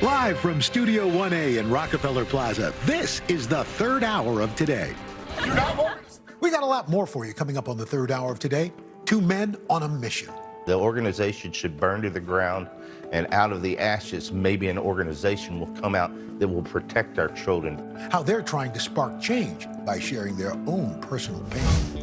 Live from Studio 1A in Rockefeller Plaza, this is the third hour of Today. We got a lot more for you coming up on the third hour of Today. Two men on a mission. The organization should burn to the ground, and out of the ashes, maybe an organization will come out that will protect our children. How they're trying to spark change by sharing their own personal pain.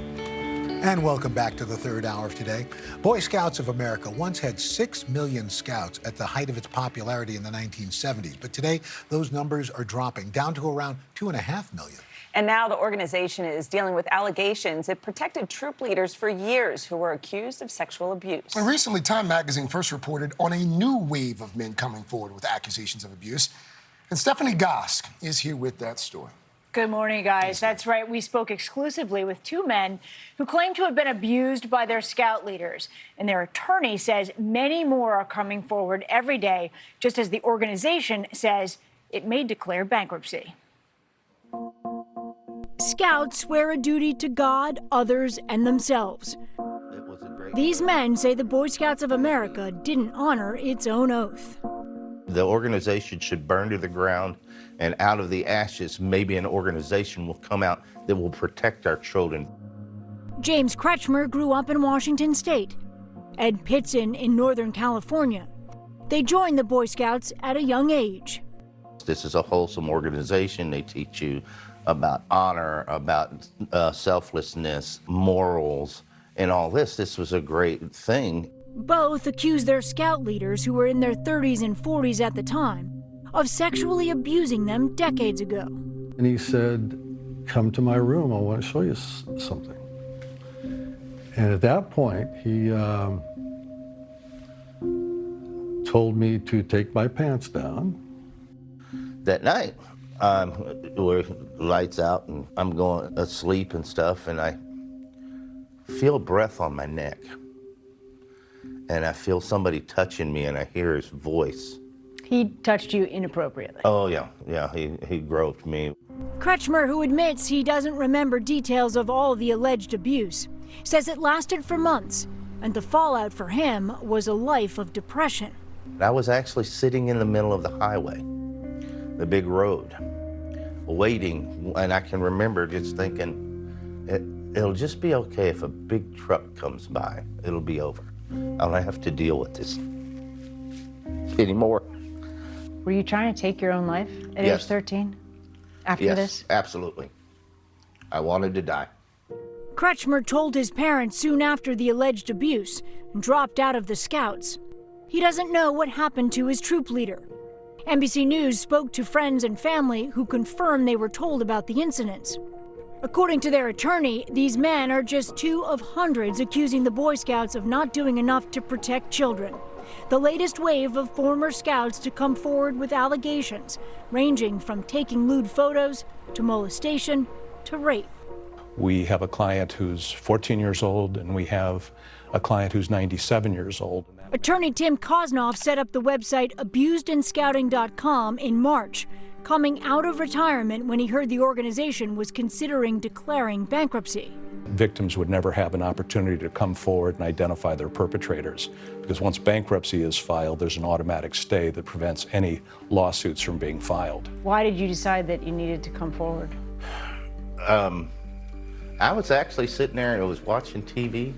And welcome back to the third hour of Today. Boy Scouts of America once had 6 million scouts at the height of its popularity in the 1970s. But today, those numbers are dropping down to around 2.5 million. And now the organization is dealing with allegations it protected troop leaders for years who were accused of sexual abuse. And recently, Time magazine first reported on a new wave of men coming forward with accusations of abuse. And Stephanie Gosk is here with that story. Good morning, guys. That's right. We spoke exclusively with two men who claim to have been abused by their scout leaders. And their attorney says many more are coming forward every day, just as the organization says it may declare bankruptcy. Scouts swear a duty to God, others, and themselves. These men say the Boy Scouts of America didn't honor its own oath. The organization should burn to the ground, and out of the ashes, maybe an organization will come out that will protect our children. James Kretschmer grew up in Washington State. Ed Pitson in Northern California. They joined the Boy Scouts at a young age. This is a wholesome organization. They teach you about honor, about selflessness, morals, and all this. This was a great thing. Both accused their scout leaders, who were in their 30s and 40s at the time, of sexually abusing them decades ago. And he said, come to my room, I want to show you something. And at that point, he told me to take my pants down. That night, we're lights out and I'm going asleep and stuff, and I feel breath on my neck. And I feel somebody touching me, and I hear his voice. He touched you inappropriately. Oh, yeah, he groped me. Kretschmer, who admits he doesn't remember details of all the alleged abuse, says it lasted for months, and the fallout for him was a life of depression. I was actually sitting in the middle of the highway, the big road, waiting, and I can remember just thinking, it'll just be okay if a big truck comes by. It'll be over. I don't have to deal with this anymore. Were you trying to take your own life at age 13 after this? Yes, absolutely. I wanted to die. Kretschmer told his parents soon after the alleged abuse and dropped out of the Scouts. He doesn't know what happened to his troop leader. NBC News spoke to friends and family who confirmed they were told about the incidents. According to their attorney, these men are just two of hundreds accusing the Boy Scouts of not doing enough to protect children. The latest wave of former Scouts to come forward with allegations, ranging from taking lewd photos to molestation to rape. We have a client who's 14 years old, and we have a client who's 97 years old. Attorney Tim Kosnoff set up the website abusedinScouting.com in March, coming out of retirement when he heard the organization was considering declaring bankruptcy. Victims would never have an opportunity to come forward and identify their perpetrators, because once bankruptcy is filed, there's an automatic stay that prevents any lawsuits from being filed. Why did you decide that you needed to come forward? I was actually sitting there and I was watching TV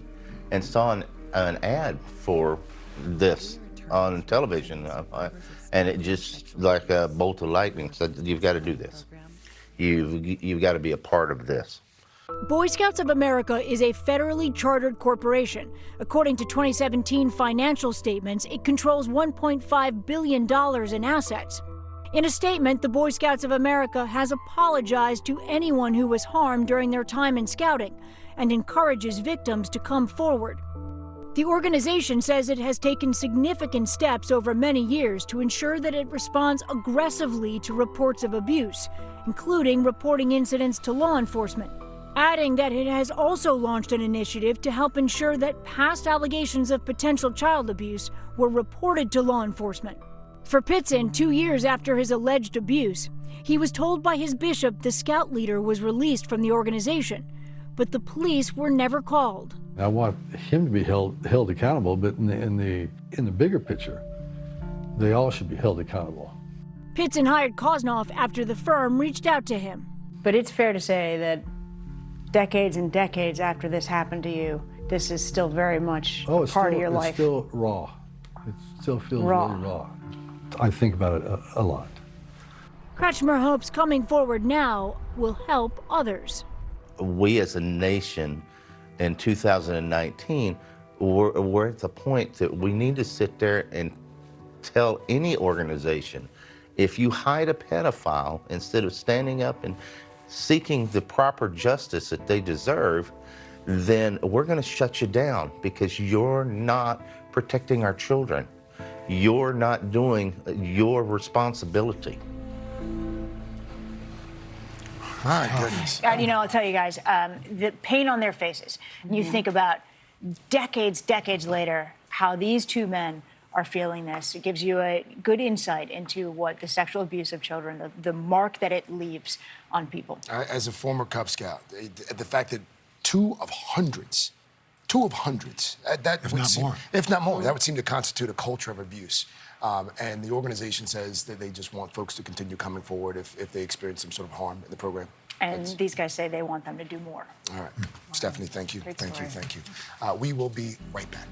and saw an ad for this on television, and it just like a bolt of lightning said, you've got to do this. You've got to be a part of this. Boy Scouts of America is a federally chartered corporation. According to 2017 financial statements, it controls $1.5 billion in assets. In a statement, the Boy Scouts of America has apologized to anyone who was harmed during their time in Scouting and encourages victims to come forward. The organization says it has taken significant steps over many years to ensure that it responds aggressively to reports of abuse, including reporting incidents to law enforcement, adding that it has also launched an initiative to help ensure that past allegations of potential child abuse were reported to law enforcement. For Pitson, 2 years after his alleged abuse, he was told by his bishop the scout leader was released from the organization, but the police were never called. I want him to be held accountable, but in the bigger picture, they all should be held accountable. Pitson hired Kosnoff after the firm reached out to him. But it's fair to say that decades and decades after this happened to you, this is still very much part of your life. It's still raw. It still feels Raw. really raw. I think about it a lot. Kretschmer hopes coming forward now will help others. We as a nation in 2019, we're at the point that we need to sit there and tell any organization, if you hide a pedophile, instead of standing up and seeking the proper justice that they deserve, then we're going to shut you down because you're not protecting our children. You're not doing your responsibility. My goodness. You know, I'll tell you guys, the pain on their faces. You think about decades later, how these two men are feeling this. It gives you a good insight into what the sexual abuse of children, the mark that it leaves on people. As a former Cub Scout, the fact that two of hundreds, that If would not seem, more. if not more, that would seem to constitute a culture of abuse. And the organization says that they just want folks to continue coming forward if they experience some sort of harm in the program. And these guys say they want them to do more. All right. Stephanie, thank you. Great Thank you. story. Thank you. We will be right back.